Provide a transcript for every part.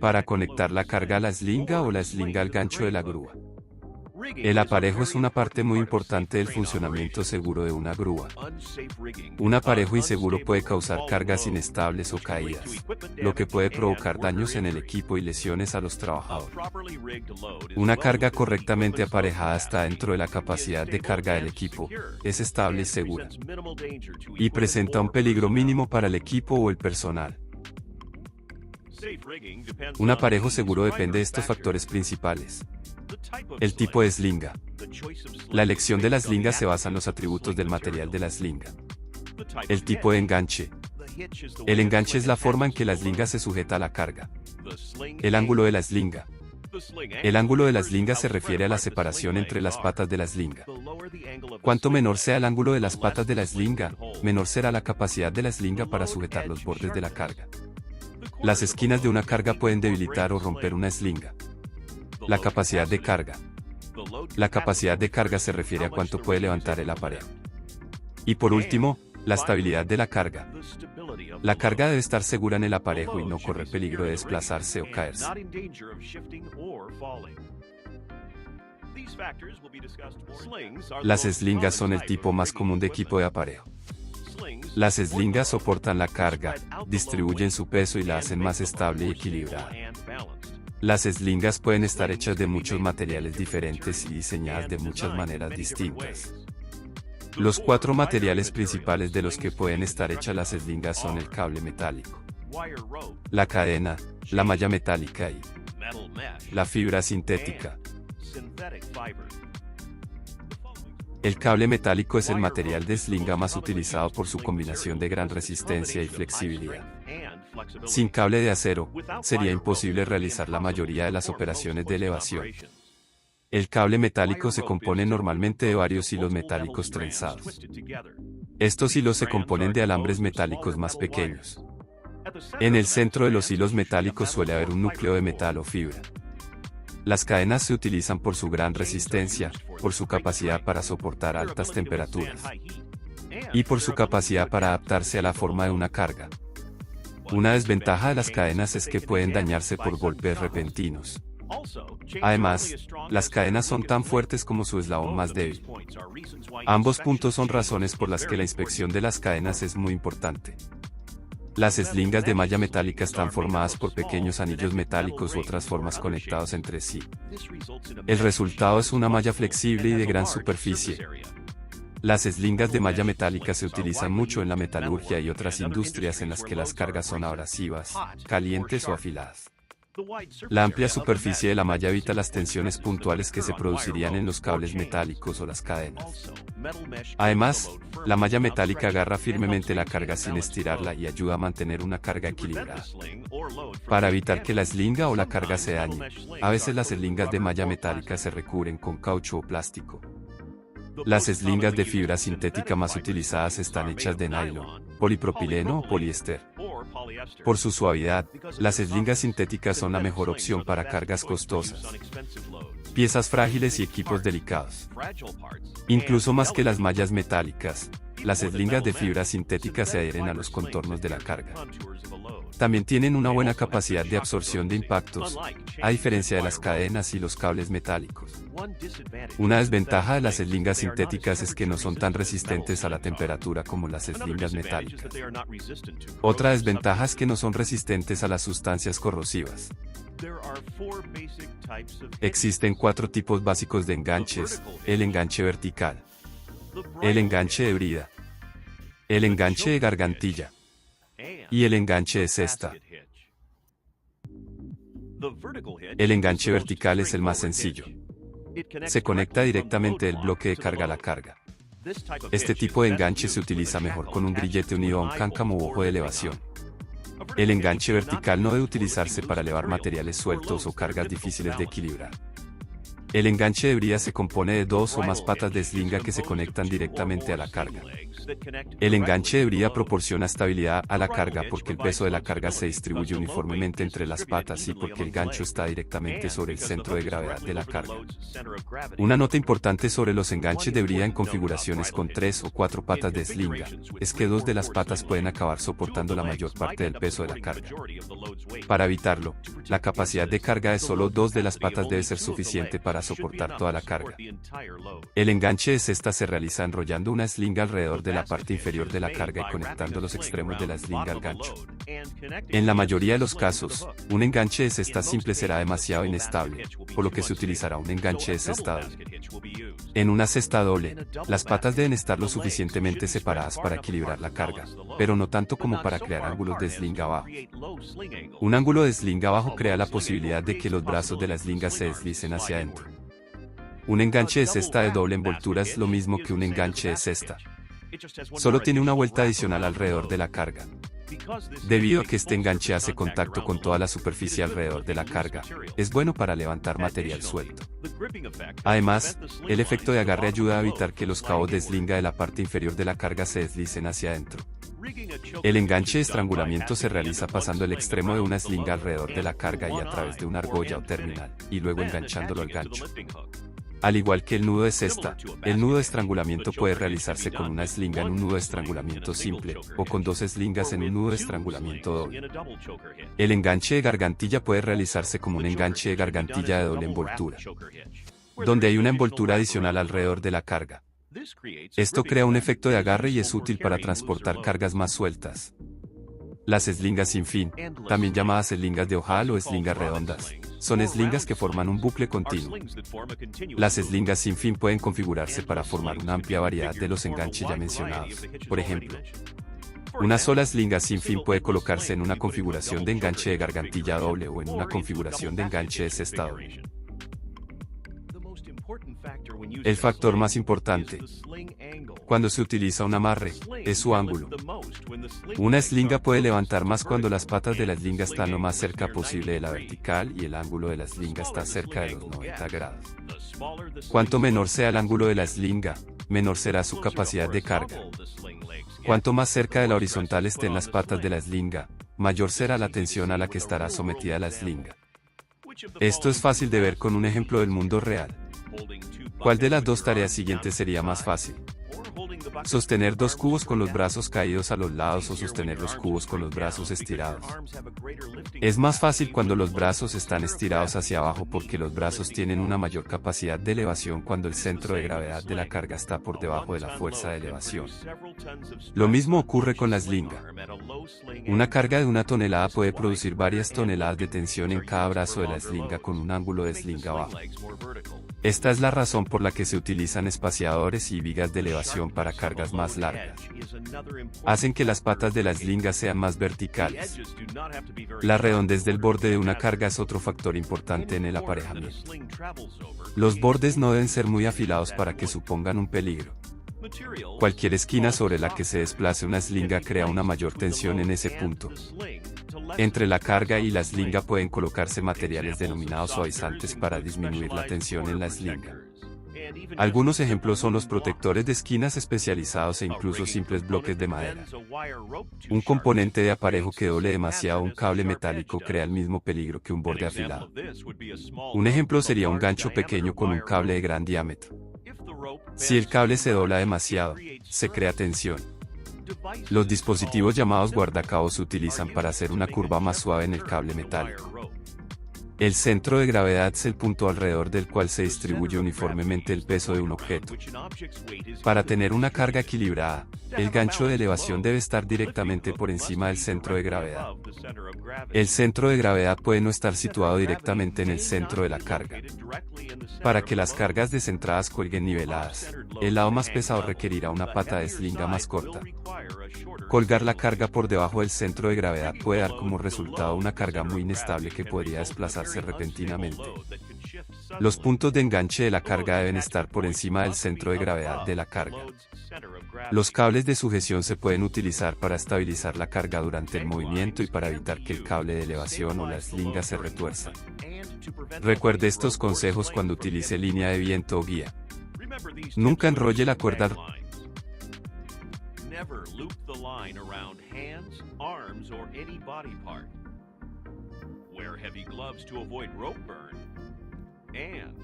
para conectar la carga a la eslinga o la eslinga al gancho de la grúa. El aparejo es una parte muy importante del funcionamiento seguro de una grúa. Un aparejo inseguro puede causar cargas inestables o caídas, lo que puede provocar daños en el equipo y lesiones a los trabajadores. Una carga correctamente aparejada está dentro de la capacidad de carga del equipo, es estable y segura, y presenta un peligro mínimo para el equipo o el personal. Un aparejo seguro depende de estos factores principales. El tipo de eslinga. La elección de la eslinga se basa en los atributos del material de la eslinga. El tipo de enganche. El enganche es la forma en que la eslinga se sujeta a la carga. El ángulo de la eslinga. El ángulo de la eslinga se refiere a la separación entre las patas de la eslinga. Cuanto menor sea el ángulo de las patas de la eslinga, menor será la capacidad de la eslinga para sujetar los bordes de la carga. Las esquinas de una carga pueden debilitar o romper una eslinga. La capacidad de carga. La capacidad de carga se refiere a cuánto puede levantar el aparejo. Y por último, la estabilidad de la carga. La carga debe estar segura en el aparejo y no correr peligro de desplazarse o caerse. Las eslingas son el tipo más común de equipo de aparejo. Las eslingas soportan la carga, distribuyen su peso y la hacen más estable y equilibrada. Las eslingas pueden estar hechas de muchos materiales diferentes y diseñadas de muchas maneras distintas. Los 4 materiales principales de los que pueden estar hechas las eslingas son el cable metálico, la cadena, la malla metálica y la fibra sintética. El cable metálico es el material de eslinga más utilizado por su combinación de gran resistencia y flexibilidad. Sin cable de acero, sería imposible realizar la mayoría de las operaciones de elevación. El cable metálico se compone normalmente de varios hilos metálicos trenzados. Estos hilos se componen de alambres metálicos más pequeños. En el centro de los hilos metálicos suele haber un núcleo de metal o fibra. Las cadenas se utilizan por su gran resistencia, por su capacidad para soportar altas temperaturas, y por su capacidad para adaptarse a la forma de una carga. Una desventaja de las cadenas es que pueden dañarse por golpes repentinos. Además, las cadenas son tan fuertes como su eslabón más débil. Ambos puntos son razones por las que la inspección de las cadenas es muy importante. Las eslingas de malla metálica están formadas por pequeños anillos metálicos u otras formas conectados entre sí. El resultado es una malla flexible y de gran superficie. Las eslingas de malla metálica se utilizan mucho en la metalurgia y otras industrias en las que las cargas son abrasivas, calientes o afiladas. La amplia superficie de la malla evita las tensiones puntuales que se producirían en los cables metálicos o las cadenas. Además, la malla metálica agarra firmemente la carga sin estirarla y ayuda a mantener una carga equilibrada. Para evitar que la eslinga o la carga se dañe, a veces las eslingas de malla metálica se recubren con caucho o plástico. Las eslingas de fibra sintética más utilizadas están hechas de nylon, polipropileno o poliéster. Por su suavidad, las eslingas sintéticas son la mejor opción para cargas costosas, piezas frágiles y equipos delicados. Incluso más que las mallas metálicas, las eslingas de fibra sintética se adhieren a los contornos de la carga. También tienen una buena capacidad de absorción de impactos, a diferencia de las cadenas y los cables metálicos. Una desventaja de las eslingas sintéticas es que no son tan resistentes a la temperatura como las eslingas metálicas. Otra desventaja es que no son resistentes a las sustancias corrosivas. Existen 4 tipos básicos de enganches: el enganche vertical, el enganche de brida, el enganche de gargantilla y el enganche de cesta. El enganche vertical es el más sencillo. Se conecta directamente del bloque de carga a la carga. Este tipo de enganche se utiliza mejor con un grillete unido a un cáncamo u ojo de elevación. El enganche vertical no debe utilizarse para elevar materiales sueltos o cargas difíciles de equilibrar. El enganche de bría se compone de dos o más patas de slinga que se conectan directamente a la carga. El enganche de bría proporciona estabilidad a la carga porque el peso de la carga se distribuye uniformemente entre las patas y porque el gancho está directamente sobre el centro de gravedad de la carga. Una nota importante sobre los enganches de bría en configuraciones con 3 o 4 patas de slinga es que 2 de las patas pueden acabar soportando la mayor parte del peso de la carga. Para evitarlo, la capacidad de carga de solo 2 de las patas debe ser suficiente para soportar toda la carga. El enganche de cesta se realiza enrollando una slinga alrededor de la parte inferior de la carga y conectando los extremos de la slinga al gancho. En la mayoría de los casos, un enganche de cesta simple será demasiado inestable, por lo que se utilizará un enganche de cesta doble. En una cesta doble, las patas deben estar lo suficientemente separadas para equilibrar la carga, pero no tanto como para crear ángulos de slinga bajo. Un ángulo de slinga bajo crea la posibilidad de que los brazos de la slinga se deslicen hacia adentro. Un enganche de cesta de doble envoltura es lo mismo que un enganche de cesta. Solo tiene una vuelta adicional alrededor de la carga. Debido a que este enganche hace contacto con toda la superficie alrededor de la carga, es bueno para levantar material suelto. Además, el efecto de agarre ayuda a evitar que los cabos de slinga de la parte inferior de la carga se deslicen hacia adentro. El enganche de estrangulamiento se realiza pasando el extremo de una slinga alrededor de la carga y a través de una argolla o terminal, y luego enganchándolo al gancho. Al igual que el nudo de cesta, el nudo de estrangulamiento puede realizarse con una slinga en un nudo de estrangulamiento simple, o con 2 slingas en un nudo de estrangulamiento doble. El enganche de gargantilla puede realizarse como un enganche de gargantilla de doble envoltura, donde hay una envoltura adicional alrededor de la carga. Esto crea un efecto de agarre y es útil para transportar cargas más sueltas. Las slingas sin fin, también llamadas slingas de ojal o slingas redondas, son slingas que forman un bucle continuo. Las slingas sin fin pueden configurarse para formar una amplia variedad de los enganches ya mencionados. Por ejemplo, una sola slinga sin fin puede colocarse en una configuración de enganche de gargantilla doble o en una configuración de enganche de cesta doble. El factor más importante cuando se utiliza un amarre es su ángulo. Una slinga puede levantar más cuando las patas de la slinga están lo más cerca posible de la vertical y el ángulo de la slinga está cerca de los 90 grados. Cuanto menor sea el ángulo de la slinga, menor será su capacidad de carga. Cuanto más cerca de la horizontal estén las patas de la slinga, mayor será la tensión a la que estará sometida la slinga. Esto es fácil de ver con un ejemplo del mundo real. ¿Cuál de las dos tareas siguientes sería más fácil? Sostener 2 cubos con los brazos caídos a los lados o sostener los cubos con los brazos estirados. Es más fácil cuando los brazos están estirados hacia abajo porque los brazos tienen una mayor capacidad de elevación cuando el centro de gravedad de la carga está por debajo de la fuerza de elevación. Lo mismo ocurre con la slinga. Una carga de 1 tonelada puede producir varias toneladas de tensión en cada brazo de la slinga con un ángulo de slinga bajo. Esta es la razón por la que se utilizan espaciadores y vigas de elevación para cargas más largas. Hacen que las patas de la slinga sean más verticales. La redondez del borde de una carga es otro factor importante en el aparejamiento. Los bordes no deben ser muy afilados para que supongan un peligro. Cualquier esquina sobre la que se desplace una slinga crea una mayor tensión en ese punto. Entre la carga y la slinga pueden colocarse materiales denominados suavizantes para disminuir la tensión en la slinga. Algunos ejemplos son los protectores de esquinas especializados e incluso simples bloques de madera. Un componente de aparejo que doble demasiado un cable metálico crea el mismo peligro que un borde afilado. Un ejemplo sería un gancho pequeño con un cable de gran diámetro. Si el cable se dobla demasiado, se crea tensión. Los dispositivos llamados guardacabos se utilizan para hacer una curva más suave en el cable metálico. El centro de gravedad es el punto alrededor del cual se distribuye uniformemente el peso de un objeto. Para tener una carga equilibrada, el gancho de elevación debe estar directamente por encima del centro de gravedad. El centro de gravedad puede no estar situado directamente en el centro de la carga. Para que las cargas descentradas cuelguen niveladas, el lado más pesado requerirá una pata de slinga más corta. Colgar la carga por debajo del centro de gravedad puede dar como resultado una carga muy inestable que podría desplazarse repentinamente. Los puntos de enganche de la carga deben estar por encima del centro de gravedad de la carga. Los cables de sujeción se pueden utilizar para estabilizar la carga durante el movimiento y para evitar que el cable de elevación o la slinga se retuerzan. Recuerde estos consejos cuando utilice línea de viento o guía. Nunca enrolle la cuerda. Never loop the line around hands, arms, or any body part. Wear heavy gloves to avoid rope burn. And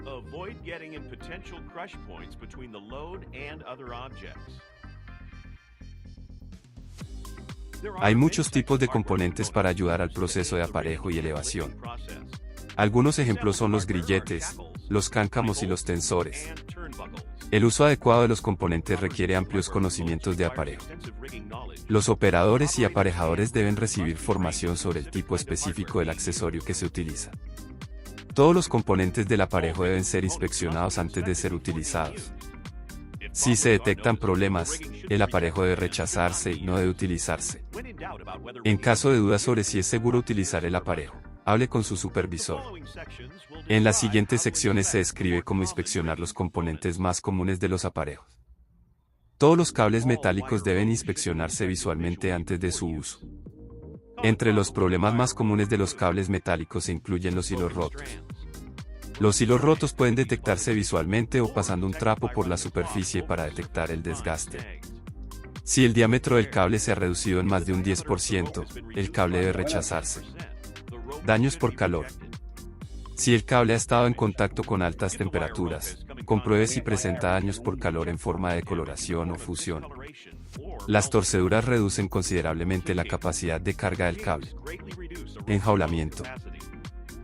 avoid getting in potential crush points between the load and other objects. Hay muchos tipos de componentes para ayudar al proceso de aparejo y elevación. Algunos ejemplos son los grilletes, los cáncamos y los tensores. El uso adecuado de los componentes requiere amplios conocimientos de aparejo. Los operadores y aparejadores deben recibir formación sobre el tipo específico del accesorio que se utiliza. Todos los componentes del aparejo deben ser inspeccionados antes de ser utilizados. Si se detectan problemas, el aparejo debe rechazarse y no debe utilizarse. En caso de dudas sobre si es seguro utilizar el aparejo, hable con su supervisor. En las siguientes secciones se describe cómo inspeccionar los componentes más comunes de los aparejos. Todos los cables metálicos deben inspeccionarse visualmente antes de su uso. Entre los problemas más comunes de los cables metálicos se incluyen los hilos rotos. Los hilos rotos pueden detectarse visualmente o pasando un trapo por la superficie para detectar el desgaste. Si el diámetro del cable se ha reducido en más de un 10%, el cable debe rechazarse. Daños por calor. Si el cable ha estado en contacto con altas temperaturas, compruebe si presenta daños por calor en forma de decoloración o fusión. Las torceduras reducen considerablemente la capacidad de carga del cable. Enjaulamiento.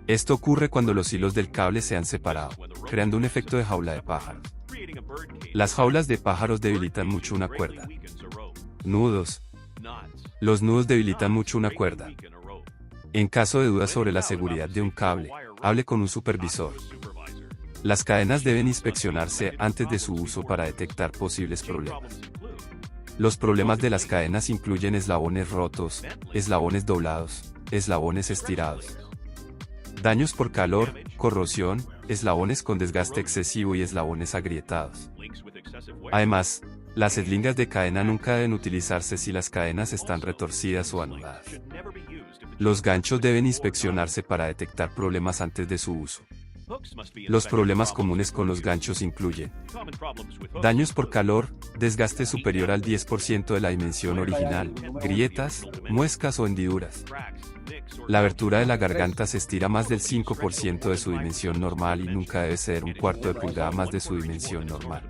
Esto ocurre cuando los hilos del cable se han separado, creando un efecto de jaula de pájaros. Las jaulas de pájaros debilitan mucho una cuerda. Nudos. Los nudos debilitan mucho una cuerda. En caso de dudas sobre la seguridad de un cable, hable con un supervisor. Las cadenas deben inspeccionarse antes de su uso para detectar posibles problemas. Los problemas de las cadenas incluyen eslabones rotos, eslabones doblados, eslabones estirados. Daños por calor, corrosión, eslabones con desgaste excesivo y eslabones agrietados. Además, las eslingas de cadena nunca deben utilizarse si las cadenas están retorcidas o anudadas. Los ganchos deben inspeccionarse para detectar problemas antes de su uso. Los problemas comunes con los ganchos incluyen daños por calor, desgaste superior al 10% de la dimensión original, grietas, muescas o hendiduras. La abertura de la garganta se estira más del 5% de su dimensión normal y nunca debe ceder un cuarto de pulgada más de su dimensión normal.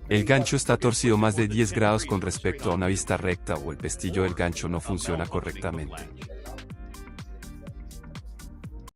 El gancho está torcido más de 10 grados con respecto a una vista recta o el pestillo del gancho no funciona correctamente.